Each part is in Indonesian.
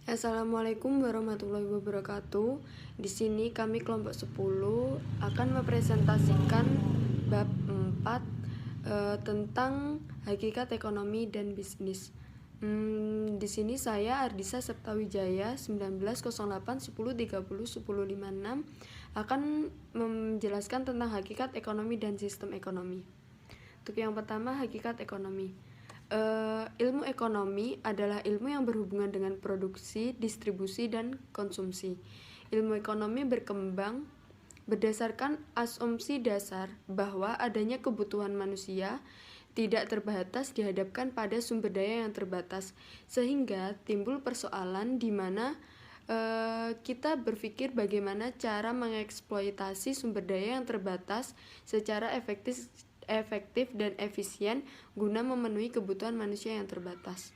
Assalamualaikum warahmatullahi wabarakatuh. Di sini kami kelompok 10 akan mempresentasikan bab 4 tentang hakikat ekonomi dan bisnis. Di sini saya Ardisa Septawijaya 1908 10 30 10 56 akan menjelaskan tentang hakikat ekonomi dan sistem ekonomi. Untuk yang pertama, hakikat ekonomi. Ilmu ekonomi adalah ilmu yang berhubungan dengan produksi, distribusi, dan konsumsi. Ilmu ekonomi berkembang berdasarkan asumsi dasar bahwa adanya kebutuhan manusia tidak terbatas dihadapkan pada sumber daya yang terbatas, sehingga timbul persoalan di mana kita berpikir bagaimana cara mengeksploitasi sumber daya yang terbatas secara efektif dan efisien guna memenuhi kebutuhan manusia yang terbatas.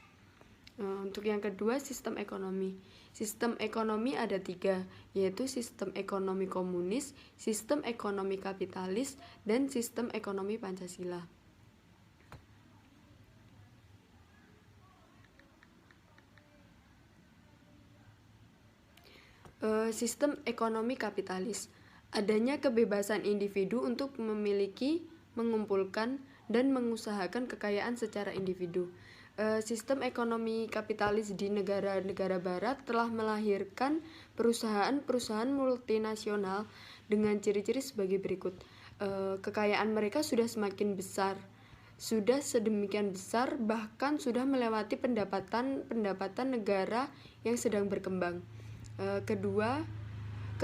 Untuk yang kedua, sistem ekonomi. Sistem ekonomi ada 3, yaitu sistem ekonomi komunis, sistem ekonomi kapitalis, dan sistem ekonomi Pancasila. Sistem ekonomi kapitalis. Adanya kebebasan individu untuk memiliki, mengumpulkan, dan mengusahakan kekayaan secara individu. Sistem ekonomi kapitalis di negara-negara barat telah melahirkan perusahaan-perusahaan multinasional dengan ciri-ciri sebagai berikut. Kekayaan mereka sudah semakin besar, sudah sedemikian besar bahkan sudah melewati pendapatan negara yang sedang berkembang. Kedua,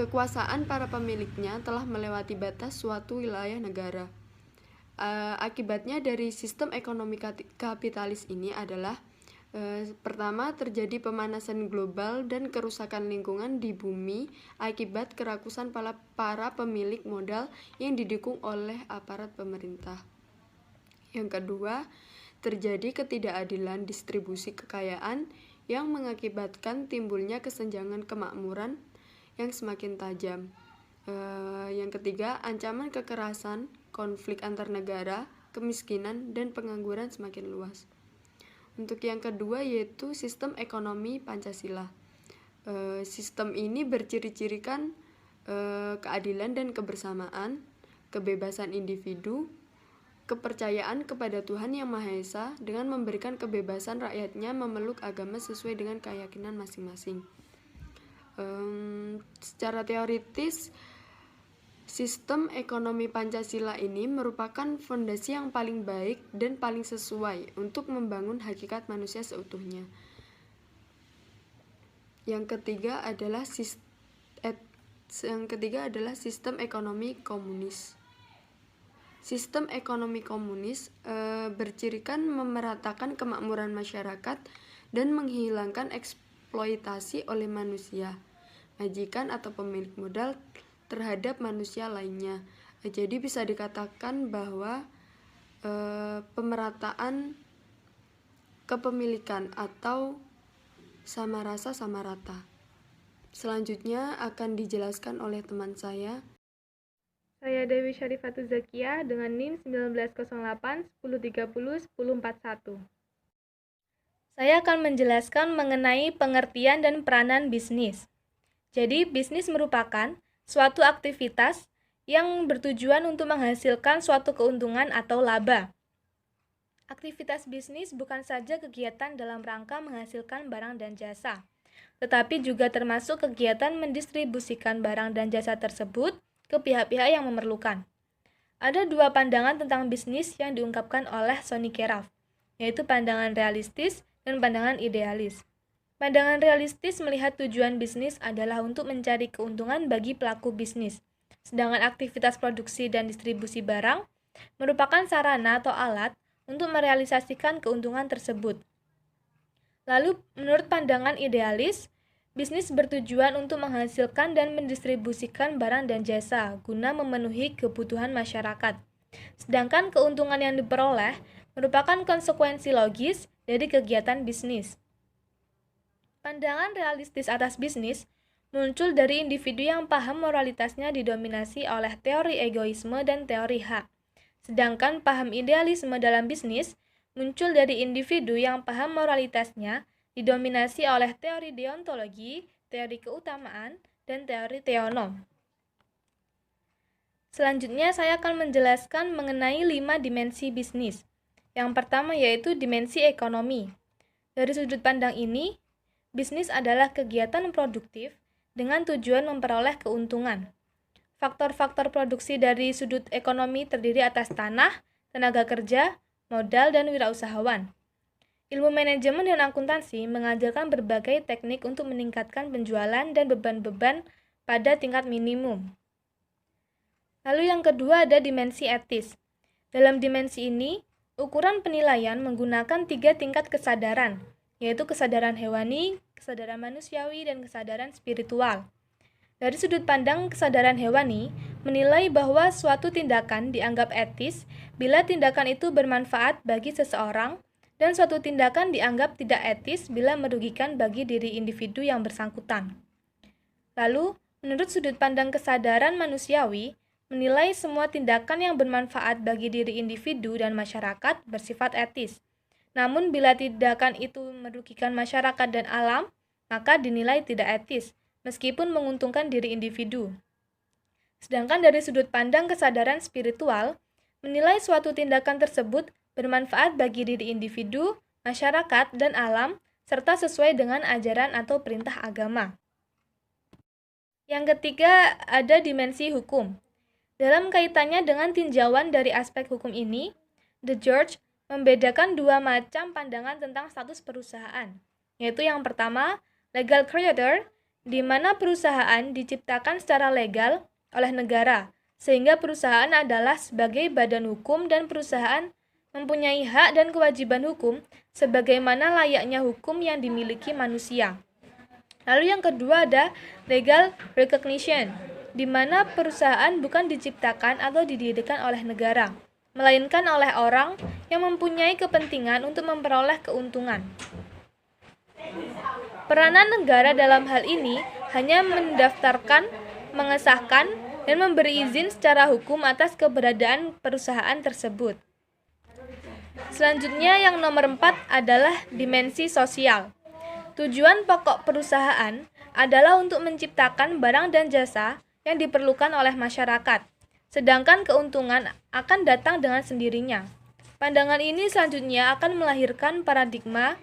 kekuasaan para pemiliknya telah melewati batas suatu wilayah negara. Akibatnya dari sistem ekonomi kapitalis ini adalah pertama, terjadi pemanasan global dan kerusakan lingkungan di bumi akibat kerakusan para pemilik modal yang didukung oleh aparat pemerintah. Yang kedua, terjadi ketidakadilan distribusi kekayaan yang mengakibatkan timbulnya kesenjangan kemakmuran yang semakin tajam. Yang ketiga, ancaman kekerasan, konflik antar negara, kemiskinan, dan pengangguran semakin luas. Untuk yang kedua yaitu sistem ekonomi Pancasila. Sistem ini berciri-cirikan keadilan dan kebersamaan, kebebasan individu, kepercayaan kepada Tuhan Yang Maha Esa dengan memberikan kebebasan rakyatnya memeluk agama sesuai dengan keyakinan masing-masing. Secara teoritis, sistem ekonomi Pancasila ini merupakan fondasi yang paling baik dan paling sesuai untuk membangun hakikat manusia seutuhnya. Yang ketiga adalah sistem ekonomi komunis. Sistem ekonomi komunis bercirikan memeratakan kemakmuran masyarakat dan menghilangkan eksploitasi oleh manusia, majikan atau pemilik modal terhadap manusia lainnya. Jadi bisa dikatakan bahwa pemerataan kepemilikan atau sama rasa sama rata. Selanjutnya akan dijelaskan oleh teman saya. Saya Dewi Syarifatul Zakia dengan NIM 1908 1030 1041. Saya akan menjelaskan mengenai pengertian dan peranan bisnis. Jadi, bisnis merupakan suatu aktivitas yang bertujuan untuk menghasilkan suatu keuntungan atau laba. Aktivitas bisnis bukan saja kegiatan dalam rangka menghasilkan barang dan jasa, tetapi juga termasuk kegiatan mendistribusikan barang dan jasa tersebut ke pihak-pihak yang memerlukan. Ada 2 pandangan tentang bisnis yang diungkapkan oleh Sonny Keraf, yaitu pandangan realistis dan pandangan idealis. Pandangan realistis melihat tujuan bisnis adalah untuk mencari keuntungan bagi pelaku bisnis, sedangkan aktivitas produksi dan distribusi barang merupakan sarana atau alat untuk merealisasikan keuntungan tersebut. Lalu, menurut pandangan idealis, bisnis bertujuan untuk menghasilkan dan mendistribusikan barang dan jasa guna memenuhi kebutuhan masyarakat. Sedangkan keuntungan yang diperoleh merupakan konsekuensi logis dari kegiatan bisnis. Pandangan realistis atas bisnis muncul dari individu yang paham moralitasnya didominasi oleh teori egoisme dan teori hak. Sedangkan paham idealisme dalam bisnis muncul dari individu yang paham moralitasnya didominasi oleh teori deontologi, teori keutamaan, dan teori teonom. Selanjutnya saya akan menjelaskan mengenai 5 dimensi bisnis. Yang pertama yaitu dimensi ekonomi. Dari sudut pandang ini, bisnis adalah kegiatan produktif dengan tujuan memperoleh keuntungan. Faktor-faktor produksi dari sudut ekonomi terdiri atas tanah, tenaga kerja, modal, dan wirausahawan. Ilmu manajemen dan akuntansi mengajarkan berbagai teknik untuk meningkatkan penjualan dan beban-beban pada tingkat minimum. Lalu yang kedua ada dimensi etis. Dalam dimensi ini, ukuran penilaian menggunakan 3 tingkat kesadaran, yaitu kesadaran hewani, kesadaran manusiawi, dan kesadaran spiritual. Dari sudut pandang kesadaran hewani, menilai bahwa suatu tindakan dianggap etis bila tindakan itu bermanfaat bagi seseorang, dan suatu tindakan dianggap tidak etis bila merugikan bagi diri individu yang bersangkutan. Lalu, menurut sudut pandang kesadaran manusiawi, menilai semua tindakan yang bermanfaat bagi diri individu dan masyarakat bersifat etis. Namun bila tindakan itu merugikan masyarakat dan alam, maka dinilai tidak etis, meskipun menguntungkan diri individu. Sedangkan dari sudut pandang kesadaran spiritual, menilai suatu tindakan tersebut bermanfaat bagi diri individu, masyarakat, dan alam, serta sesuai dengan ajaran atau perintah agama. Yang ketiga, ada dimensi hukum. Dalam kaitannya dengan tinjauan dari aspek hukum ini, De George membedakan 2 macam pandangan tentang status perusahaan, yaitu yang pertama, legal creator, di mana perusahaan diciptakan secara legal oleh negara, sehingga perusahaan adalah sebagai badan hukum dan perusahaan mempunyai hak dan kewajiban hukum sebagaimana layaknya hukum yang dimiliki manusia. Lalu yang kedua ada legal recognition, di mana perusahaan bukan diciptakan atau didirikan oleh negara, melainkan oleh orang yang mempunyai kepentingan untuk memperoleh keuntungan. Peranan negara dalam hal ini hanya mendaftarkan, mengesahkan, dan memberi izin secara hukum atas keberadaan perusahaan tersebut. Selanjutnya yang nomor 4 adalah dimensi sosial. Tujuan pokok perusahaan adalah untuk menciptakan barang dan jasa yang diperlukan oleh masyarakat, sedangkan keuntungan akan datang dengan sendirinya. Pandangan ini selanjutnya akan melahirkan paradigma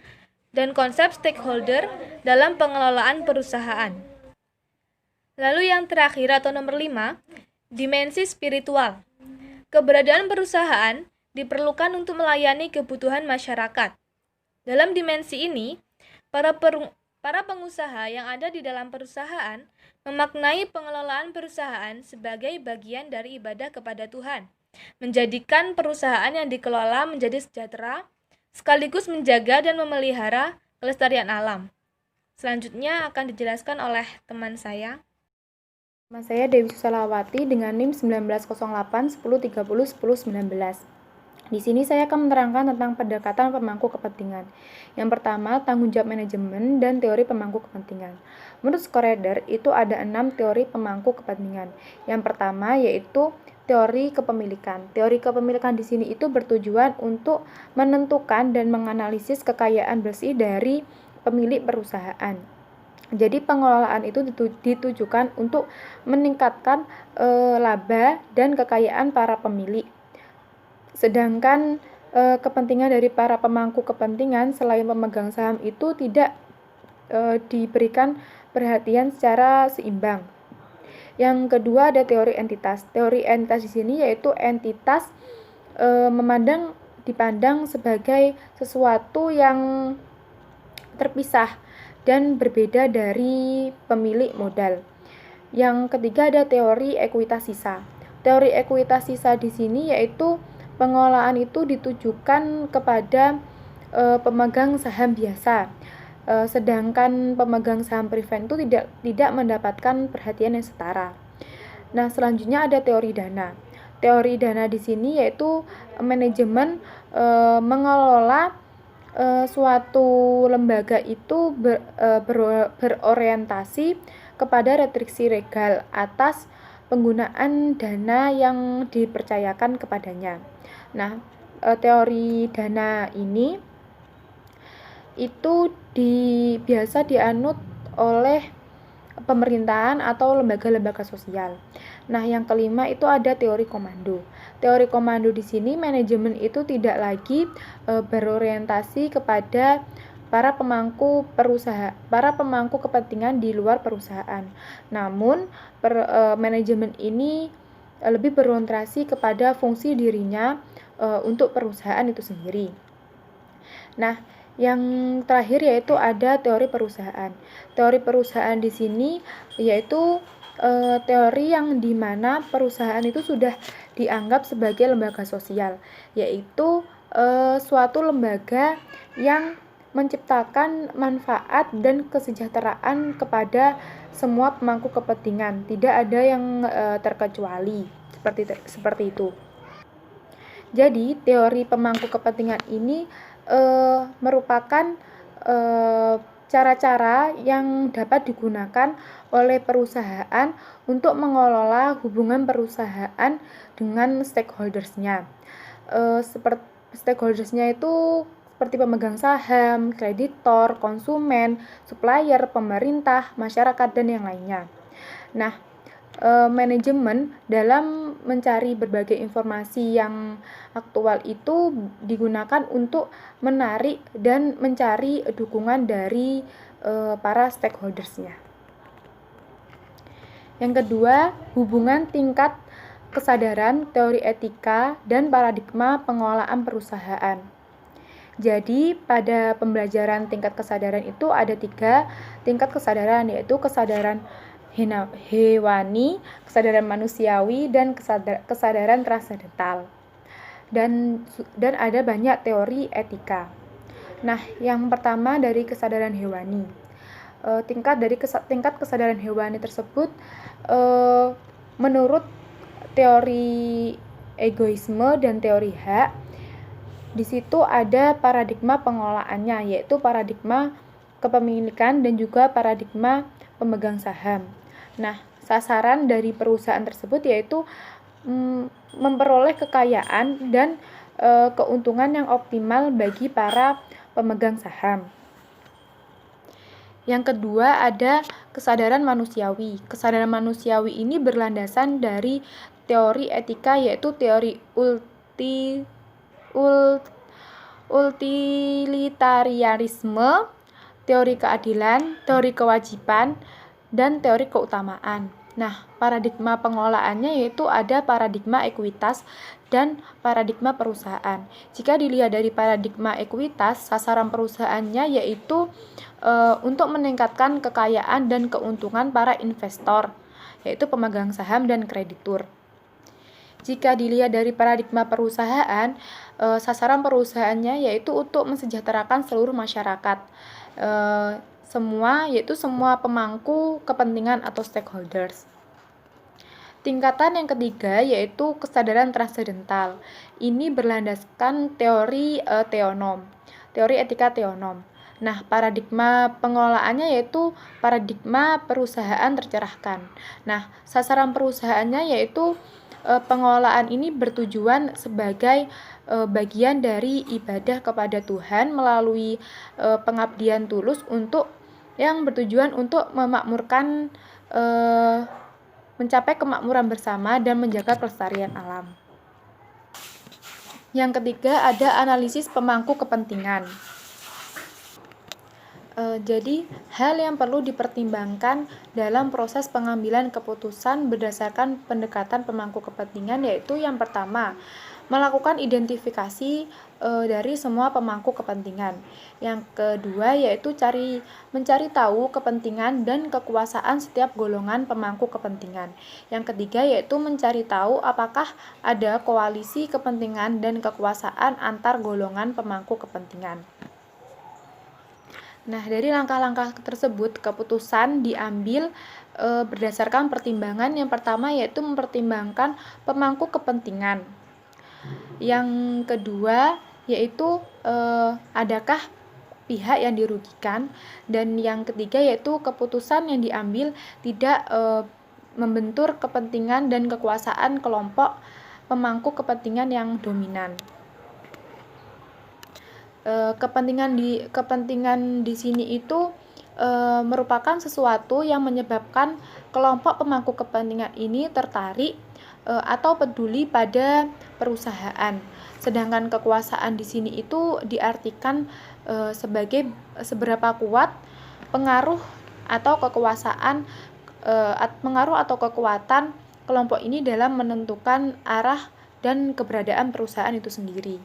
dan konsep stakeholder dalam pengelolaan perusahaan. Lalu yang terakhir atau nomor 5, dimensi spiritual. Keberadaan perusahaan diperlukan untuk melayani kebutuhan masyarakat. Dalam dimensi ini, para pengusaha yang ada di dalam perusahaan memaknai pengelolaan perusahaan sebagai bagian dari ibadah kepada Tuhan, menjadikan perusahaan yang dikelola menjadi sejahtera, sekaligus menjaga dan memelihara kelestarian alam. Selanjutnya akan dijelaskan oleh teman saya. Nama saya Dewi Susalawati dengan NIM 1908 1030 1019. Di sini saya akan menerangkan tentang pendekatan pemangku kepentingan. Yang pertama, tanggung jawab manajemen dan teori pemangku kepentingan. Menurut Schroeder, itu ada 6 teori pemangku kepentingan. Yang pertama yaitu teori kepemilikan. Teori kepemilikan di sini itu bertujuan untuk menentukan dan menganalisis kekayaan bersih dari pemilik perusahaan. Jadi pengelolaan itu ditujukan untuk meningkatkan laba dan kekayaan para pemilik. Sedangkan kepentingan dari para pemangku kepentingan selain pemegang saham itu tidak diberikan perhatian secara seimbang. Yang kedua ada teori entitas. Teori entitas di sini yaitu entitas dipandang sebagai sesuatu yang terpisah dan berbeda dari pemilik modal. Yang ketiga ada teori ekuitas sisa. Teori ekuitas sisa di sini yaitu pengelolaan itu ditujukan kepada pemegang saham biasa, sedangkan pemegang saham preferred itu tidak mendapatkan perhatian yang setara. Nah, selanjutnya ada teori dana. Teori dana di sini yaitu manajemen mengelola suatu lembaga itu berorientasi kepada restriksi legal atas penggunaan dana yang dipercayakan kepadanya. Nah, teori dana ini itu biasa dianut oleh pemerintahan atau lembaga-lembaga sosial. Nah, yang kelima itu ada teori komando. Teori komando di sini manajemen itu tidak lagi berorientasi kepada para pemangku kepentingan di luar perusahaan. Namun, manajemen ini lebih berorientasi kepada fungsi dirinya untuk perusahaan itu sendiri. Nah, yang terakhir yaitu ada teori perusahaan. Teori perusahaan di sini yaitu teori yang dimana perusahaan itu sudah dianggap sebagai lembaga sosial, yaitu suatu lembaga yang menciptakan manfaat dan kesejahteraan kepada semua pemangku kepentingan, tidak ada yang terkecuali, seperti itu. Jadi, teori pemangku kepentingan ini merupakan cara-cara yang dapat digunakan oleh perusahaan untuk mengelola hubungan perusahaan dengan stakeholders-nya. Stakeholders-nya itu seperti pemegang saham, kreditor, konsumen, supplier, pemerintah, masyarakat, dan yang lainnya. Nah, manajemen dalam mencari berbagai informasi yang aktual itu digunakan untuk menarik dan mencari dukungan dari para stakeholders-nya. Yang kedua, hubungan tingkat kesadaran, teori etika, dan paradigma pengelolaan perusahaan. Jadi, pada pembelajaran tingkat kesadaran itu ada 3 tingkat kesadaran, yaitu kesadaran hewani, kesadaran manusiawi, dan kesadaran transendental. Dan ada banyak teori etika. Nah, yang pertama dari kesadaran hewani. Tingkat kesadaran hewani tersebut menurut teori egoisme dan teori hak, di situ ada paradigma pengelolaannya, yaitu paradigma kepemilikan dan juga paradigma pemegang saham. Nah, sasaran dari perusahaan tersebut yaitu memperoleh kekayaan dan keuntungan yang optimal bagi para pemegang saham. Yang kedua ada kesadaran manusiawi. Kesadaran manusiawi ini berlandasan dari teori etika, yaitu teori utilitarianisme, teori keadilan, teori kewajiban, dan teori keutamaan. Nah, paradigma pengelolaannya yaitu ada paradigma ekuitas dan paradigma perusahaan. Jika dilihat dari paradigma ekuitas, sasaran perusahaannya yaitu untuk meningkatkan kekayaan dan keuntungan para investor, yaitu pemegang saham dan kreditur. Jika dilihat dari paradigma perusahaan, sasaran perusahaannya yaitu untuk mensejahterakan seluruh masyarakat. Semua pemangku kepentingan atau stakeholders. Tingkatan yang ketiga yaitu kesadaran transendental. Ini berlandaskan teori teori etika teonom. Nah, paradigma pengelolaannya yaitu paradigma perusahaan tercerahkan. Nah, sasaran perusahaannya yaitu pengelolaan ini bertujuan sebagai bagian dari ibadah kepada Tuhan melalui pengabdian tulus yang bertujuan untuk memakmurkan, mencapai kemakmuran bersama dan menjaga kelestarian alam. Yang ketiga ada analisis pemangku kepentingan. Jadi, hal yang perlu dipertimbangkan dalam proses pengambilan keputusan berdasarkan pendekatan pemangku kepentingan yaitu yang pertama, melakukan identifikasi dari semua pemangku kepentingan. Yang kedua yaitu mencari tahu kepentingan dan kekuasaan setiap golongan pemangku kepentingan. Yang ketiga yaitu mencari tahu apakah ada koalisi kepentingan dan kekuasaan antar golongan pemangku kepentingan. Nah, dari langkah-langkah tersebut, keputusan diambil berdasarkan pertimbangan. Yang pertama yaitu mempertimbangkan pemangku kepentingan. Yang kedua yaitu adakah pihak yang dirugikan. Dan yang ketiga yaitu keputusan yang diambil tidak membentur kepentingan dan kekuasaan kelompok pemangku kepentingan yang dominan. kepentingan di sini itu merupakan sesuatu yang menyebabkan kelompok pemangku kepentingan ini tertarik atau peduli pada perusahaan. Sedangkan kekuasaan di sini itu diartikan sebagai seberapa kuat pengaruh atau kekuasaan pengaruh atau kekuatan kelompok ini dalam menentukan arah dan keberadaan perusahaan itu sendiri.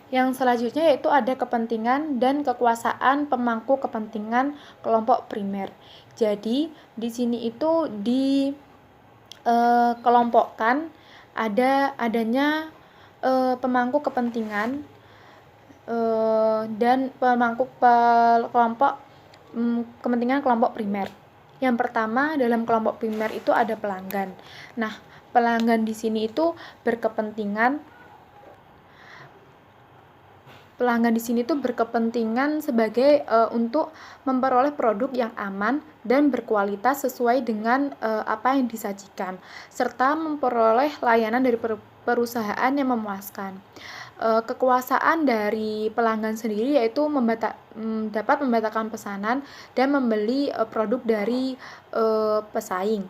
Yang selanjutnya yaitu ada kepentingan dan kekuasaan pemangku kepentingan kelompok primer. Jadi di sini itu dikelompokkan adanya pemangku kepentingan dan kepentingan kelompok primer. Yang pertama dalam kelompok primer itu ada pelanggan. Nah, pelanggan di sini itu berkepentingan sebagai untuk memperoleh produk yang aman dan berkualitas sesuai dengan apa yang disajikan, serta memperoleh layanan dari perusahaan yang memuaskan. Kekuasaan dari pelanggan sendiri yaitu dapat membatalkan pesanan dan membeli produk dari pesaing.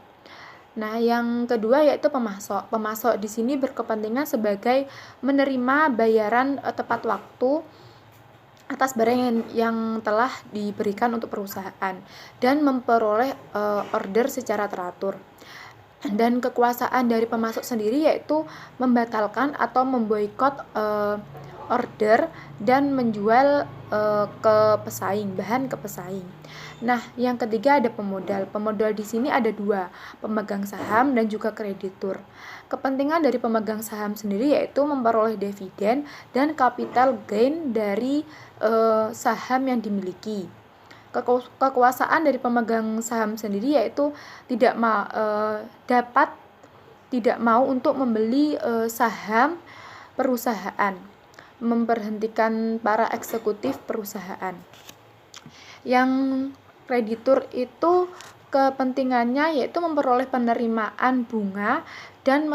Nah, yang kedua yaitu pemasok. Pemasok di sini berkepentingan sebagai menerima bayaran tepat waktu atas barang yang telah diberikan untuk perusahaan dan memperoleh order secara teratur. Dan kekuasaan dari pemasok sendiri yaitu membatalkan atau memboikot order dan menjual bahan ke pesaing. Nah, yang ketiga ada pemodal. Pemodal di sini ada dua, pemegang saham dan juga kreditur. Kepentingan dari pemegang saham sendiri yaitu memperoleh dividen dan capital gain dari saham yang dimiliki. Kekuasaan dari pemegang saham sendiri yaitu tidak mau untuk membeli saham perusahaan, memberhentikan para eksekutif perusahaan. Yang kreditur itu kepentingannya yaitu memperoleh penerimaan bunga dan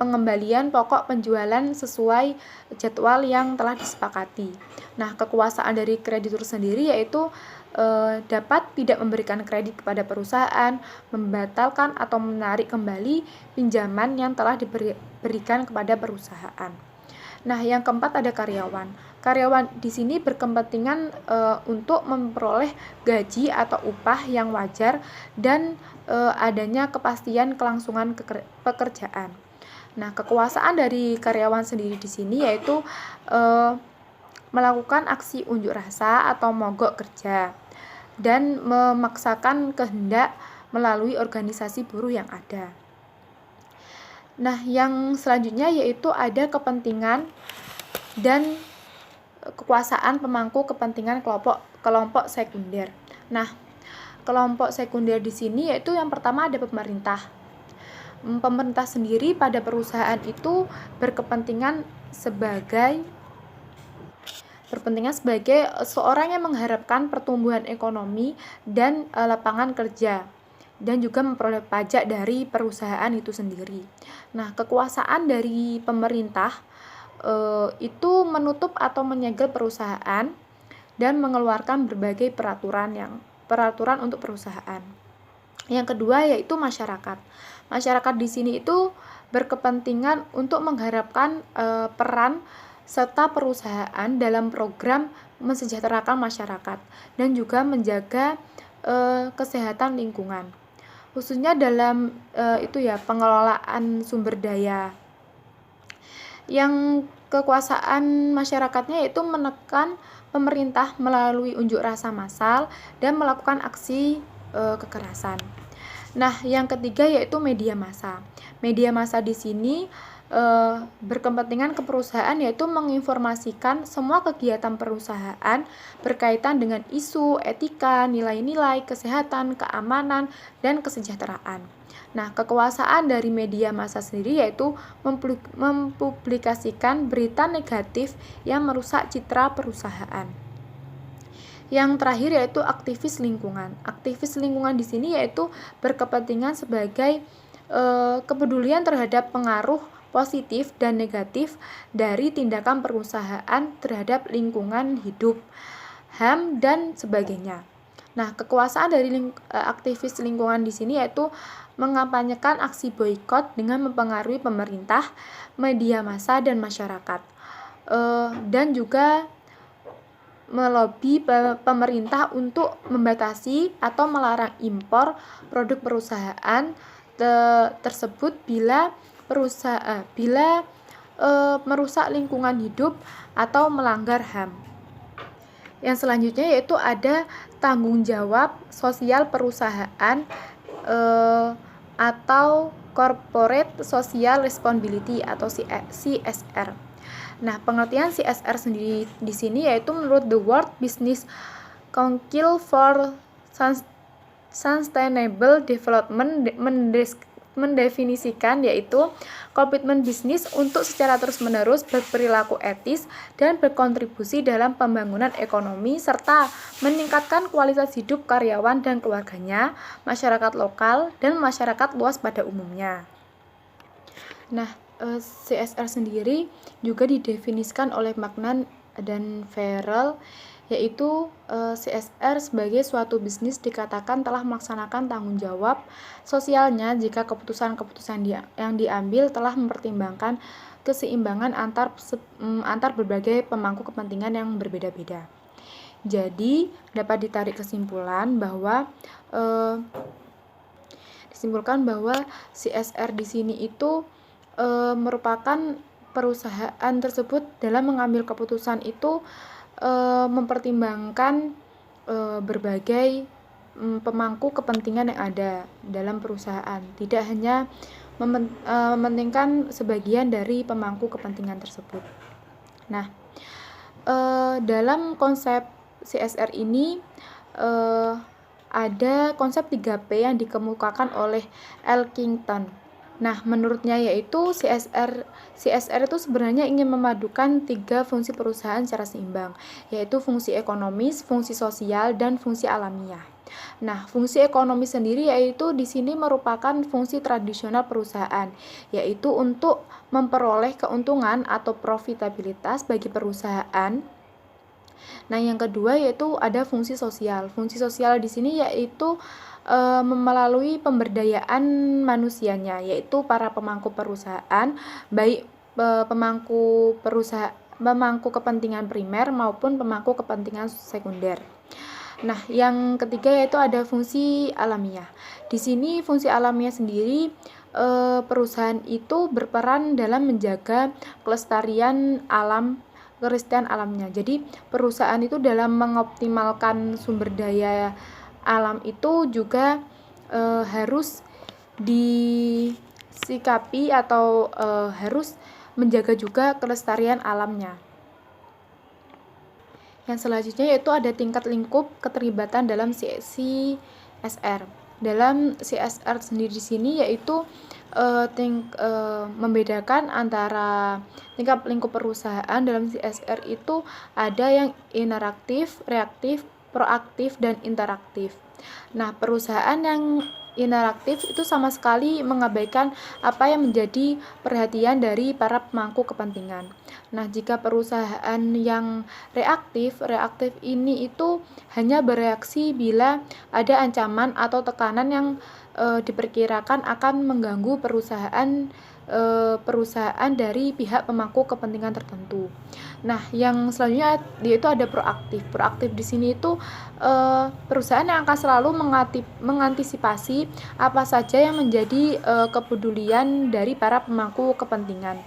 pengembalian pokok penjualan sesuai jadwal yang telah disepakati. Nah, kekuasaan dari kreditur sendiri yaitu dapat tidak memberikan kredit kepada perusahaan, membatalkan atau menarik kembali pinjaman yang telah diberikan kepada perusahaan. Nah, yang keempat ada karyawan. Karyawan di sini berkepentingan untuk memperoleh gaji atau upah yang wajar dan adanya kepastian kelangsungan pekerjaan. Nah, kekuasaan dari karyawan sendiri di sini yaitu melakukan aksi unjuk rasa atau mogok kerja dan memaksakan kehendak melalui organisasi buruh yang ada. Nah, yang selanjutnya yaitu ada kepentingan dan kekuasaan pemangku kepentingan kelompok sekunder. Nah, kelompok sekunder di sini yaitu yang pertama ada pemerintah. Pemerintah sendiri pada perusahaan itu berkepentingan sebagai seorang yang mengharapkan pertumbuhan ekonomi dan lapangan kerja dan juga memperoleh pajak dari perusahaan itu sendiri. Nah, kekuasaan dari pemerintah itu menutup atau menyegel perusahaan dan mengeluarkan berbagai peraturan untuk perusahaan. Yang kedua yaitu masyarakat. Masyarakat di sini itu berkepentingan untuk mengharapkan peran serta perusahaan dalam program mensejahterakan masyarakat dan juga menjaga kesehatan lingkungan. Khususnya dalam pengelolaan sumber daya. Yang kekuasaan masyarakatnya yaitu menekan pemerintah melalui unjuk rasa massal dan melakukan aksi kekerasan. Nah, yang ketiga yaitu media massa. Media massa di sini berkepentingan ke perusahaan yaitu menginformasikan semua kegiatan perusahaan berkaitan dengan isu, etika, nilai-nilai, kesehatan, keamanan, dan kesejahteraan. Nah, kekuasaan dari media massa sendiri yaitu mempublikasikan berita negatif yang merusak citra perusahaan. Yang terakhir yaitu aktivis lingkungan. Aktivis lingkungan di sini yaitu berkepentingan sebagai kepedulian terhadap pengaruh positif dan negatif dari tindakan perusahaan terhadap lingkungan hidup, HAM, dan sebagainya. Nah, kekuasaan dari aktivis lingkungan di sini yaitu mengampanyekan aksi boikot dengan mempengaruhi pemerintah, media massa, dan masyarakat. Dan juga melobi pemerintah untuk membatasi atau melarang impor produk perusahaan tersebut bila merusak lingkungan hidup atau melanggar HAM. Yang selanjutnya yaitu ada tanggung jawab sosial perusahaan atau Corporate Social Responsibility atau CSR. Nah, pengertian CSR sendiri di sini yaitu menurut The World Business Council for Sustainable Development mendefinisikan yaitu komitmen bisnis untuk secara terus-menerus berperilaku etis dan berkontribusi dalam pembangunan ekonomi serta meningkatkan kualitas hidup karyawan dan keluarganya, masyarakat lokal, dan masyarakat luas pada umumnya. Nah, CSR sendiri juga didefinisikan oleh Magnan dan Farrell, yaitu CSR sebagai suatu bisnis dikatakan telah melaksanakan tanggung jawab sosialnya jika keputusan-keputusan yang diambil telah mempertimbangkan keseimbangan antar berbagai pemangku kepentingan yang berbeda-beda. Jadi, dapat ditarik kesimpulan bahwa CSR di sini itu merupakan perusahaan tersebut dalam mengambil keputusan itu mempertimbangkan berbagai pemangku kepentingan yang ada dalam perusahaan, tidak hanya mementingkan sebagian dari pemangku kepentingan tersebut. Nah, dalam konsep CSR ini ada konsep 3P yang dikemukakan oleh Elkington. Nah, menurutnya yaitu CSR itu sebenarnya ingin memadukan 3 fungsi perusahaan secara seimbang, yaitu fungsi ekonomis, fungsi sosial, dan fungsi alamiah. Nah, fungsi ekonomi sendiri yaitu di sini merupakan fungsi tradisional perusahaan, yaitu untuk memperoleh keuntungan atau profitabilitas bagi perusahaan. Nah, yang kedua yaitu ada fungsi sosial. Fungsi sosial di sini yaitu melalui pemberdayaan manusianya, yaitu para pemangku perusahaan, baik pemangku kepentingan primer maupun pemangku kepentingan sekunder. Nah, yang ketiga yaitu ada fungsi alamiah. Di sini fungsi alamiah sendiri perusahaan itu berperan dalam menjaga kelestarian alamnya. Jadi, perusahaan itu dalam mengoptimalkan sumber daya alam itu juga harus disikapi atau harus menjaga juga kelestarian alamnya. Yang selanjutnya yaitu ada tingkat lingkup keterlibatan dalam CSR. Dalam CSR sendiri di sini yaitu membedakan antara tingkat lingkup perusahaan dalam CSR itu ada yang interaktif, reaktif, proaktif, dan interaktif. Nah, perusahaan yang interaktif itu sama sekali mengabaikan apa yang menjadi perhatian dari para pemangku kepentingan. Nah, jika perusahaan yang reaktif ini itu hanya bereaksi bila ada ancaman atau tekanan yang diperkirakan akan mengganggu perusahaan dari pihak pemangku kepentingan tertentu. Nah, yang selanjutnya yaitu ada proaktif. Proaktif di sini itu perusahaan yang akan selalu mengantisipasi apa saja yang menjadi kepedulian dari para pemangku kepentingan.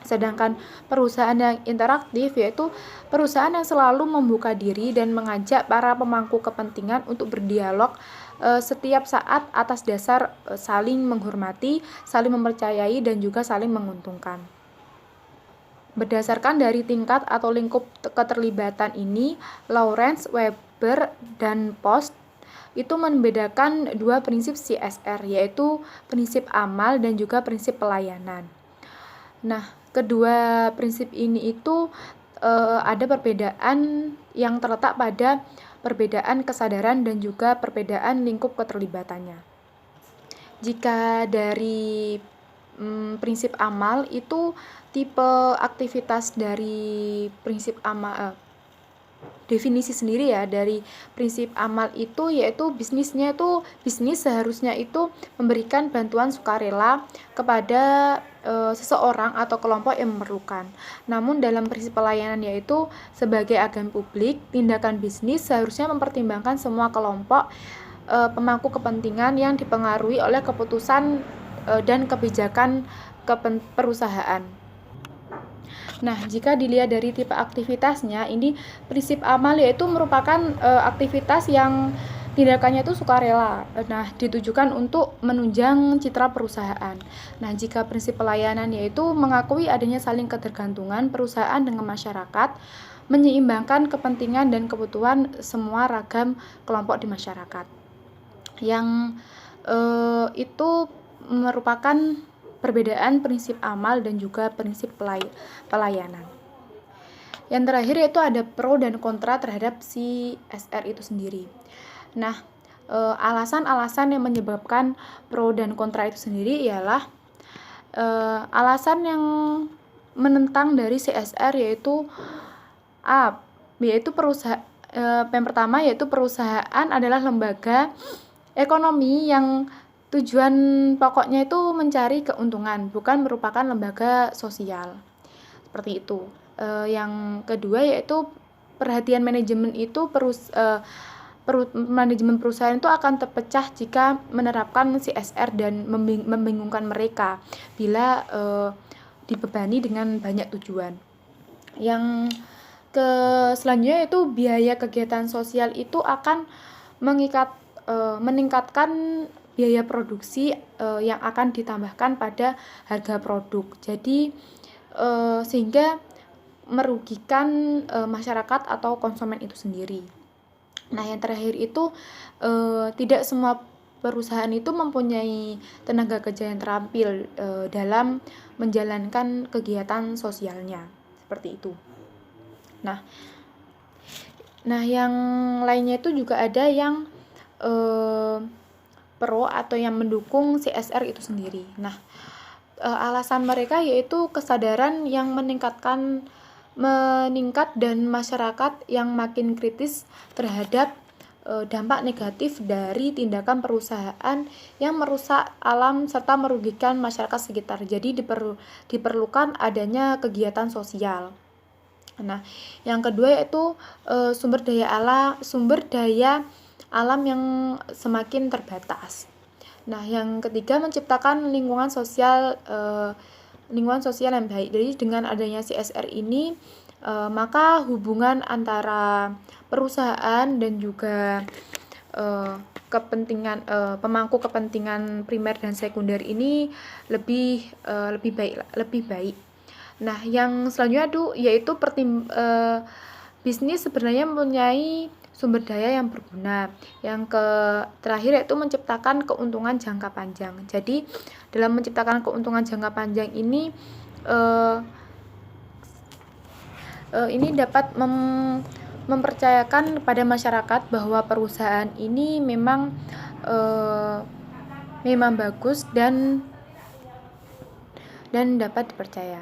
Sedangkan perusahaan yang interaktif yaitu perusahaan yang selalu membuka diri dan mengajak para pemangku kepentingan untuk berdialog setiap saat atas dasar saling menghormati, saling mempercayai, dan juga saling menguntungkan. Berdasarkan dari tingkat atau lingkup keterlibatan ini, Lawrence, Weber, dan Post itu membedakan 2 prinsip CSR, yaitu prinsip amal dan juga prinsip pelayanan. Nah, kedua prinsip ini itu ada perbedaan yang terletak pada perbedaan kesadaran dan juga perbedaan lingkup keterlibatannya. Jika dari prinsip amal itu tipe aktivitas dari prinsip amal, definisi sendiri ya dari prinsip amal itu yaitu bisnis seharusnya itu memberikan bantuan sukarela kepada seseorang atau kelompok yang memerlukan. Namun dalam prinsip pelayanan yaitu sebagai agen publik, tindakan bisnis seharusnya mempertimbangkan semua kelompok pemangku kepentingan yang dipengaruhi oleh keputusan dan kebijakan perusahaan. Nah, jika dilihat dari tipe aktivitasnya, ini prinsip amal yaitu merupakan aktivitas yang tindakannya itu sukarela. Nah, ditujukan untuk menunjang citra perusahaan. Nah, jika prinsip pelayanan yaitu mengakui adanya saling ketergantungan perusahaan dengan masyarakat, menyeimbangkan kepentingan dan kebutuhan semua ragam kelompok di masyarakat. Yang itu merupakan perbedaan prinsip amal dan juga prinsip pelayanan. Yang terakhir yaitu ada pro dan kontra terhadap CSR itu sendiri. Nah, alasan-alasan yang menyebabkan pro dan kontra itu sendiri ialah alasan yang menentang dari CSR yaitu yang pertama yaitu perusahaan adalah lembaga ekonomi yang tujuan pokoknya itu mencari keuntungan, bukan merupakan lembaga sosial. Seperti itu. Yang kedua yaitu perhatian manajemen itu manajemen perusahaan itu akan terpecah jika menerapkan CSR dan membingungkan mereka bila dibebani dengan banyak tujuan. Yang selanjutnya itu biaya kegiatan sosial itu akan meningkatkan biaya produksi yang akan ditambahkan pada harga produk. Jadi sehingga merugikan masyarakat atau konsumen itu sendiri. Nah, yang terakhir itu tidak semua perusahaan itu mempunyai tenaga kerja yang terampil dalam menjalankan kegiatan sosialnya. Seperti itu. Nah, yang lainnya itu juga ada yang pro atau yang mendukung CSR itu sendiri. Nah, alasan mereka yaitu kesadaran yang meningkat dan masyarakat yang makin kritis terhadap dampak negatif dari tindakan perusahaan yang merusak alam serta merugikan masyarakat sekitar. Jadi diperlukan adanya kegiatan sosial. Nah, yang kedua yaitu sumber daya alam yang semakin terbatas. Nah, yang ketiga menciptakan lingkungan sosial yang baik. Jadi dengan adanya CSR ini maka hubungan antara perusahaan dan juga pemangku kepentingan primer dan sekunder ini lebih baik. Nah, yang selanjutnya yaitu bisnis sebenarnya mempunyai sumber daya yang berguna. Yang terakhir yaitu menciptakan keuntungan jangka panjang. Jadi dalam menciptakan keuntungan jangka panjang ini dapat mempercayakan kepada masyarakat bahwa perusahaan ini memang bagus dan dapat dipercaya.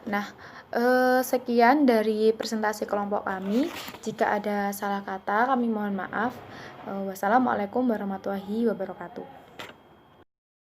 Nah, sekian dari presentasi kelompok kami. Jika ada salah kata, kami mohon maaf. Wassalamualaikum warahmatullahi wabarakatuh.